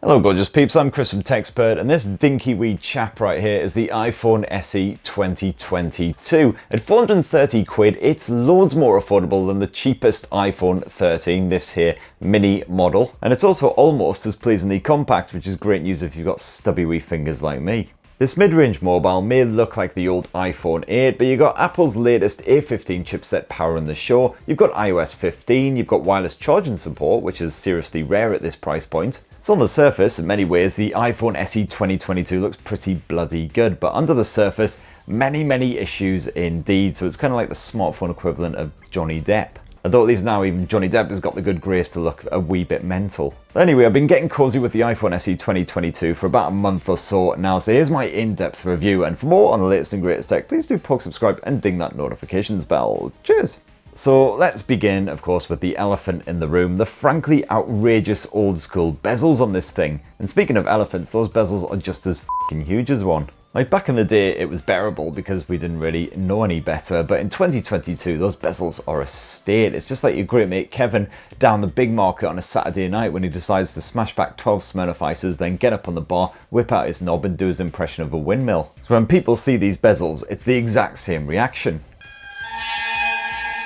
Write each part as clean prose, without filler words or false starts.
Hello gorgeous peeps, I'm Chris from TechSpert, and this dinky wee chap right here is the iPhone SE 2022. At 430 quid, it's loads more affordable than the cheapest iPhone 13, this here mini model. And it's also almost as pleasingly compact, which is great news if you've got stubby wee fingers like me. This mid-range mobile may look like the old iPhone 8, but you've got Apple's latest A15 chipset powering the show, you've got iOS 15, you've got wireless charging support, which is seriously rare at this price point. So on the surface, in many ways, the iPhone SE 2022 looks pretty bloody good, but under the surface, many issues indeed, so it's kind of like the smartphone equivalent of Johnny Depp. Although at least now even Johnny Depp has got the good grace to look a wee bit mental. But anyway, I've been getting cozy with the iPhone SE 2022 for about a month or so now, so here's my in-depth review, and for more on the latest and greatest tech, please do poke subscribe and ding that notifications bell. Cheers! So let's begin, of course, with the elephant in the room, the frankly outrageous old school bezels on this thing. And speaking of elephants, those bezels are just as f***ing huge as one. Like back in the day, it was bearable because we didn't really know any better, but in 2022, those bezels are a state. It's just like your great mate Kevin down the big market on a Saturday night when he decides to smash back 12 Smirnoff Ices, then get up on the bar, whip out his knob and do his impression of a windmill. So when people see these bezels, it's the exact same reaction.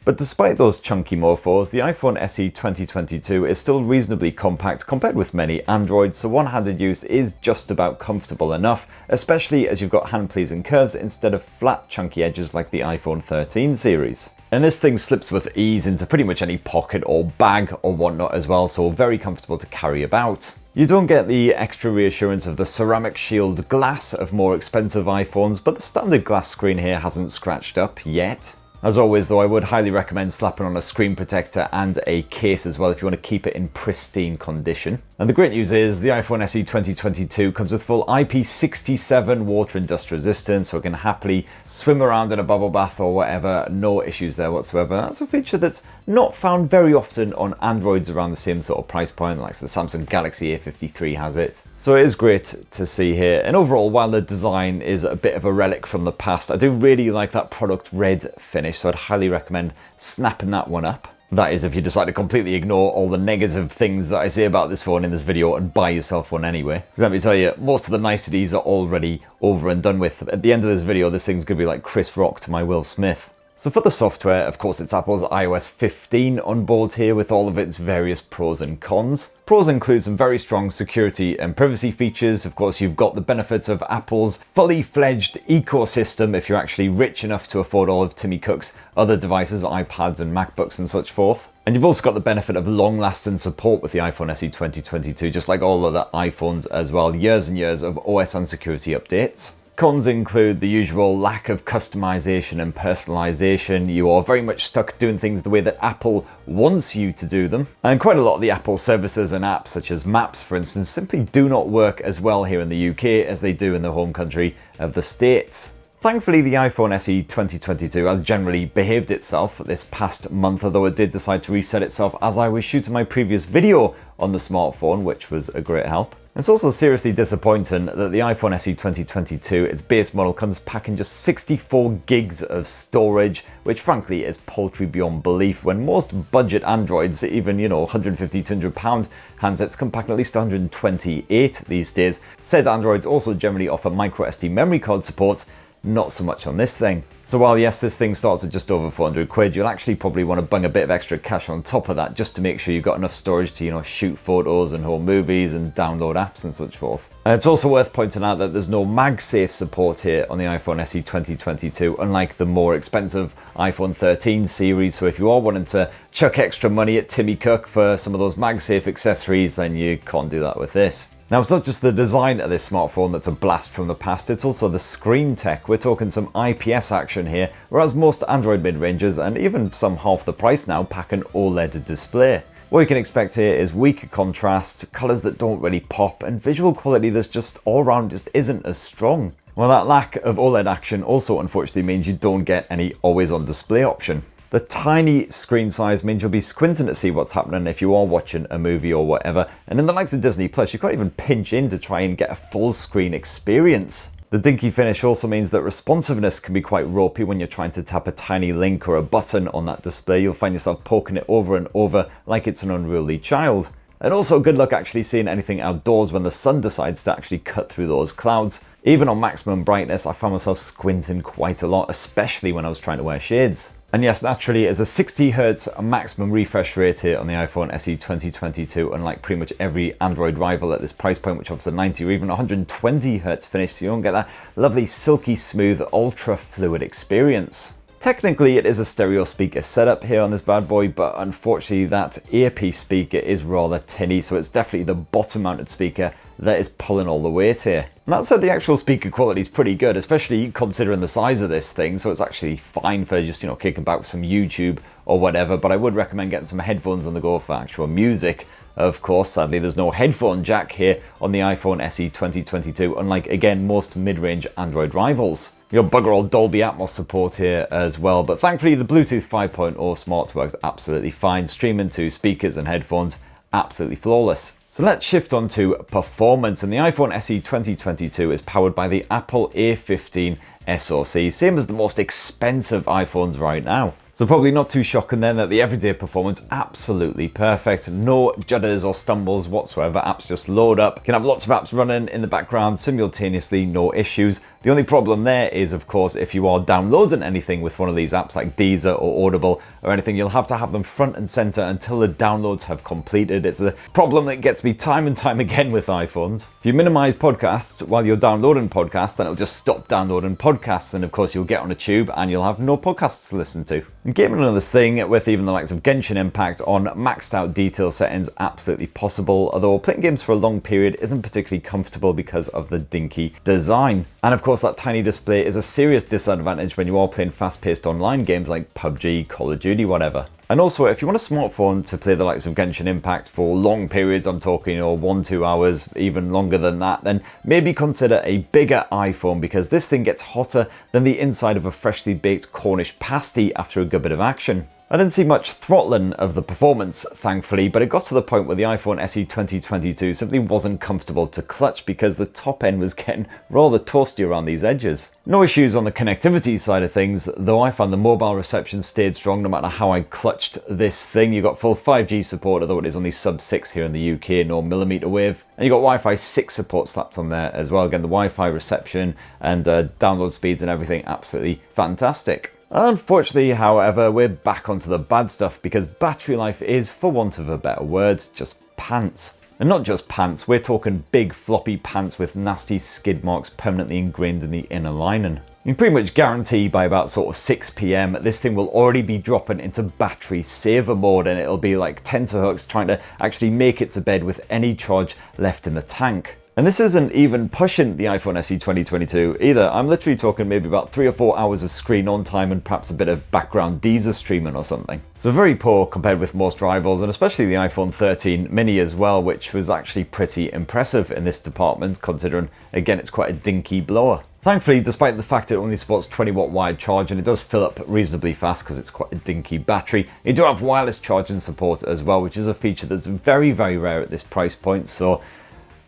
But despite those chunky morphos, the iPhone SE 2022 is still reasonably compact compared with many Androids, so one-handed use is just about comfortable enough, especially as you've got hand-pleasing curves instead of flat chunky edges like the iPhone 13 series. And this thing slips with ease into pretty much any pocket or bag or whatnot as well, so very comfortable to carry about. You don't get the extra reassurance of the ceramic shield glass of more expensive iPhones, but the standard glass screen here hasn't scratched up yet. As always though, I would highly recommend slapping on a screen protector and a case as well if you want to keep it in pristine condition. And the great news is the iPhone SE 2022 comes with full IP67 water and dust resistance, so it can happily swim around in a bubble bath or whatever, no issues there whatsoever. That's a feature that's not found very often on Androids around the same sort of price point, like the Samsung Galaxy A53 has it. So it is great to see here. And overall, while the design is a bit of a relic from the past, I do really like that product red finish, so I'd highly recommend snapping that one up. That is if you decide to completely ignore all the negative things that I say about this phone in this video and buy yourself one anyway. Because let me tell you, most of the niceties are already over and done with. At the end of this video, this thing's gonna be like Chris Rock to my Will Smith. So for the software, of course, it's Apple's iOS 15 on board here with all of its various pros and cons. Pros include some very strong security and privacy features. Of course, you've got the benefits of Apple's fully fledged ecosystem if you're actually rich enough to afford all of Timmy Cook's other devices, iPads and MacBooks and such forth. And you've also got the benefit of long-lasting support with the iPhone SE 2022, just like all other iPhones as well. Years and years of OS and security updates. Cons include the usual lack of customization and personalization. You are very much stuck doing things the way that Apple wants you to do them. And quite a lot of the Apple services and apps, such as Maps for instance, simply do not work as well here in the UK as they do in the home country of the States. Thankfully, the iPhone SE 2022 has generally behaved itself this past month, although it did decide to reset itself as I was shooting my previous video on the smartphone, which was a great help. It's also seriously disappointing that the iPhone SE 2022, its base model, comes packing just 64 gigs of storage, which frankly is paltry beyond belief when most budget Androids, even, you know, £150, £200 handsets come packing at least 128 these days. Said Androids also generally offer microSD memory card support, not so much on this thing. So while yes, this thing starts at just over 400 quid, you'll actually probably want to bung a bit of extra cash on top of that just to make sure you've got enough storage to, you know, shoot photos and home movies and download apps and such forth. And it's also worth pointing out that there's no MagSafe support here on the iPhone SE 2022, unlike the more expensive iPhone 13 series. So if you are wanting to chuck extra money at Timmy Cook for some of those MagSafe accessories, then you can't do that with this. Now, it's not just the design of this smartphone that's a blast from the past, it's also the screen tech. We're talking some IPS action here, whereas most Android mid-rangers, and even some half the price now, pack an OLED display. What you can expect here is weaker contrast, colours that don't really pop, and visual quality that's just all around just isn't as strong. Well, that lack of OLED action also unfortunately means you don't get any always-on display option. The tiny screen size means you'll be squinting to see what's happening if you are watching a movie or whatever, and in the likes of Disney Plus, you can't even pinch in to try and get a full screen experience. The dinky finish also means that responsiveness can be quite ropey when you're trying to tap a tiny link or a button on that display. You'll find yourself poking it over and over like it's an unruly child. And also good luck actually seeing anything outdoors when the sun decides to actually cut through those clouds. Even on maximum brightness, I found myself squinting quite a lot, especially when I was trying to wear shades. And yes, naturally, as a 60Hz maximum refresh rate here on the iPhone SE 2022, unlike pretty much every Android rival at this price point, which offers a 90 or even 120Hz finish, so you don't get that lovely, silky smooth, ultra fluid experience. Technically, it is a stereo speaker setup here on this bad boy, but unfortunately that earpiece speaker is rather tinny, so it's definitely the bottom mounted speaker that is pulling all the weight here. And that said, the actual speaker quality is pretty good, especially considering the size of this thing, so it's actually fine for just, kicking back with some YouTube or whatever, but I would recommend getting some headphones on the go for actual music. Of course, sadly, there's no headphone jack here on the iPhone SE 2022, unlike, again, most mid-range Android rivals. Your bugger all Dolby Atmos support here as well, but thankfully the Bluetooth 5.0 smart works absolutely fine, streaming to speakers and headphones, absolutely flawless. So let's shift on to performance, and the iPhone SE 2022 is powered by the Apple A15 SoC, same as the most expensive iPhones right now. So probably not too shocking then that the everyday performance absolutely perfect. No judders or stumbles whatsoever. Apps just load up. You can have lots of apps running in the background simultaneously, no issues. The only problem there is, of course, if you are downloading anything with one of these apps like Deezer or Audible or anything, you'll have to have them front and center until the downloads have completed. It's a problem that gets me time and time again with iPhones. If you minimize podcasts while you're downloading podcasts, then it'll just stop downloading podcasts. And of course, you'll get on a tube and you'll have no podcasts to listen to. Gaming on this thing with even the likes of Genshin Impact on maxed out detail settings absolutely possible, although playing games for a long period isn't particularly comfortable because of the dinky design. And of course that tiny display is a serious disadvantage when you are playing fast-paced online games like PUBG, Call of Duty, whatever. And also, if you want a smartphone to play the likes of Genshin Impact for long periods, I'm talking 1-2 hours, even longer than that, then maybe consider a bigger iPhone, because this thing gets hotter than the inside of a freshly baked Cornish pasty after a good bit of action. I didn't see much throttling of the performance, thankfully, but it got to the point where the iPhone SE 2022 simply wasn't comfortable to clutch because the top end was getting rather toasty around these edges. No issues on the connectivity side of things, though I found the mobile reception stayed strong no matter how I clutched this thing. You got full 5G support, although it is only sub 6 here in the UK, no millimeter wave. And you got Wi-Fi 6 support slapped on there as well. Again, the Wi-Fi reception and download speeds and everything absolutely fantastic. Unfortunately, however, we're back onto the bad stuff because battery life is, for want of a better word, just pants. And not just pants, we're talking big floppy pants with nasty skid marks permanently ingrained in the inner lining. You can pretty much guarantee by about sort of 6 PM, this thing will already be dropping into battery saver mode, and it'll be like tenterhooks trying to actually make it to bed with any charge left in the tank. And this isn't even pushing the iPhone SE 2022 either. I'm literally talking maybe about 3 or 4 hours of screen on time and perhaps a bit of background Deezer streaming or something. So very poor compared with most rivals, and especially the iPhone 13 mini as well, which was actually pretty impressive in this department, considering, again, it's quite a dinky blower. Thankfully, despite the fact it only supports 20-watt wired charge and it does fill up reasonably fast because it's quite a dinky battery, you do have wireless charging support as well, which is a feature that's very, very rare at this price point, so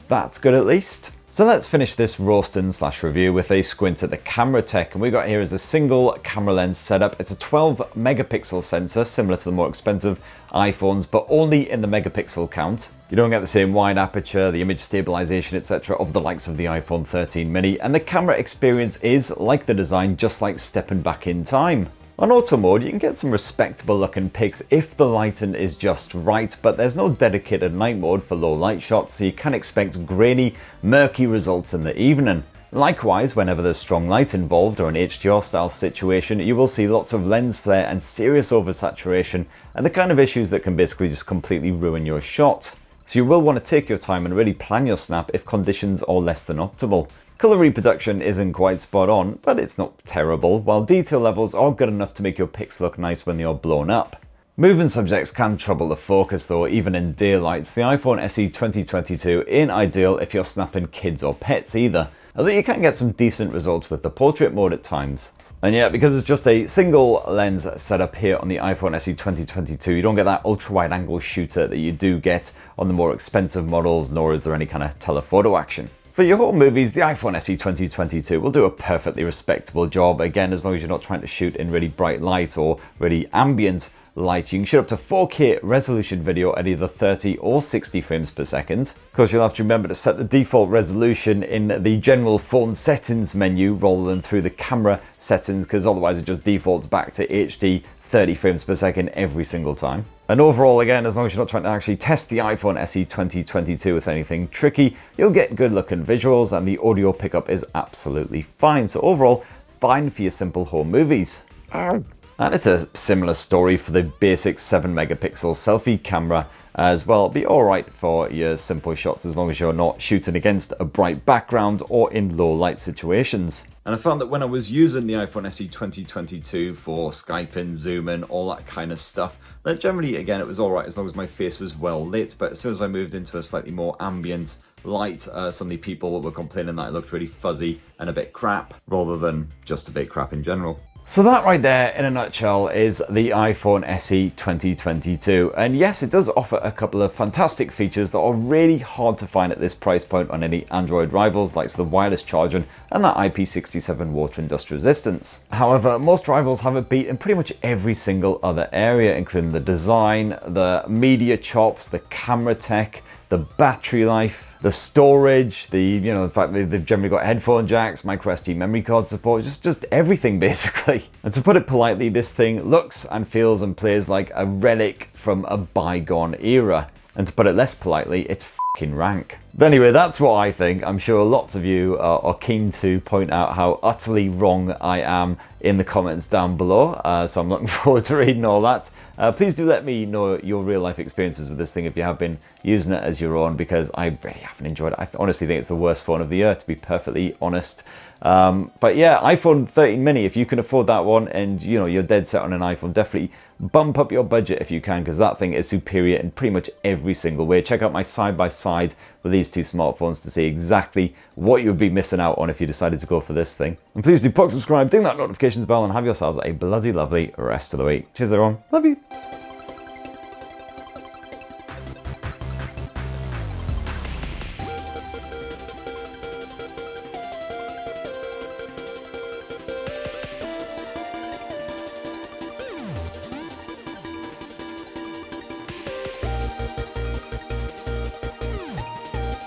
that's good at least. So let's finish this roasting / review with a squint at the camera tech, and we got here is a single camera lens setup. It's a 12 megapixel sensor, similar to the more expensive iPhones, but only in the megapixel count. You don't get the same wide aperture, the image stabilization, etc. of the likes of the iPhone 13 mini, and the camera experience is, like the design, just like stepping back in time. On auto mode, you can get some respectable looking pics if the lighting is just right, but there's no dedicated night mode for low light shots, so you can expect grainy, murky results in the evening. Likewise, whenever there's strong light involved or an HDR style situation, you will see lots of lens flare and serious oversaturation, and the kind of issues that can basically just completely ruin your shot. So you will want to take your time and really plan your snap if conditions are less than optimal. Color reproduction isn't quite spot on, but it's not terrible, while detail levels are good enough to make your pics look nice when they are blown up. Moving subjects can trouble the focus though, even in daylights. The iPhone SE 2022 ain't ideal if you're snapping kids or pets either, although you can get some decent results with the portrait mode at times. And yeah, because it's just a single lens setup here on the iPhone SE 2022, you don't get that ultra-wide angle shooter that you do get on the more expensive models, nor is there any kind of telephoto action. For your home movies, the iPhone SE 2022 will do a perfectly respectable job, again, as long as you're not trying to shoot in really bright light or really ambient light. You can shoot up to 4K resolution video at either 30 or 60 frames per second. Of course, you'll have to remember to set the default resolution in the general phone settings menu rather than through the camera settings, because otherwise it just defaults back to HD 30 frames per second every single time. And overall, again, as long as you're not trying to actually test the iPhone SE 2022 with anything tricky, you'll get good looking visuals and the audio pickup is absolutely fine. So overall, fine for your simple home movies. And it's a similar story for the basic 7 megapixel selfie camera as well. Be alright for your simple shots as long as you're not shooting against a bright background or in low light situations. And I found that when I was using the iPhone SE 2022 for Skyping, Zooming, all that kind of stuff, that generally, again, it was alright as long as my face was well lit. But as soon as I moved into a slightly more ambient light, some of the people were complaining that it looked really fuzzy and a bit crap, rather than just a bit crap in general. So that right there, in a nutshell, is the iPhone SE 2022. And yes, it does offer a couple of fantastic features that are really hard to find at this price point on any Android rivals, like the wireless charging and that IP67 water and dust resistance. However, most rivals have it beat in pretty much every single other area, including the design, the media chops, the camera tech, the battery life, the storage, the fact that they've generally got headphone jacks, micro SD memory card support, just everything basically. And to put it politely, this thing looks and feels and plays like a relic from a bygone era. And to put it less politely, it's fucking rank. But anyway, that's what I think. I'm sure lots of you are keen to point out how utterly wrong I am in the comments down below. So I'm looking forward to reading all that. Please do let me know your real life experiences with this thing if you have been using it as your own, because I really haven't enjoyed it. I honestly think it's the worst phone of the year, to be perfectly honest. But yeah, iPhone 13 mini, if you can afford that one and you're dead set on an iPhone, definitely bump up your budget if you can, because that thing is superior in pretty much every single way. Check out my side-by-side with these two smartphones to see exactly what you would be missing out on if you decided to go for this thing. And please do subscribe, ding that notifications bell, and have yourselves a bloody lovely rest of the week. Cheers everyone, love you.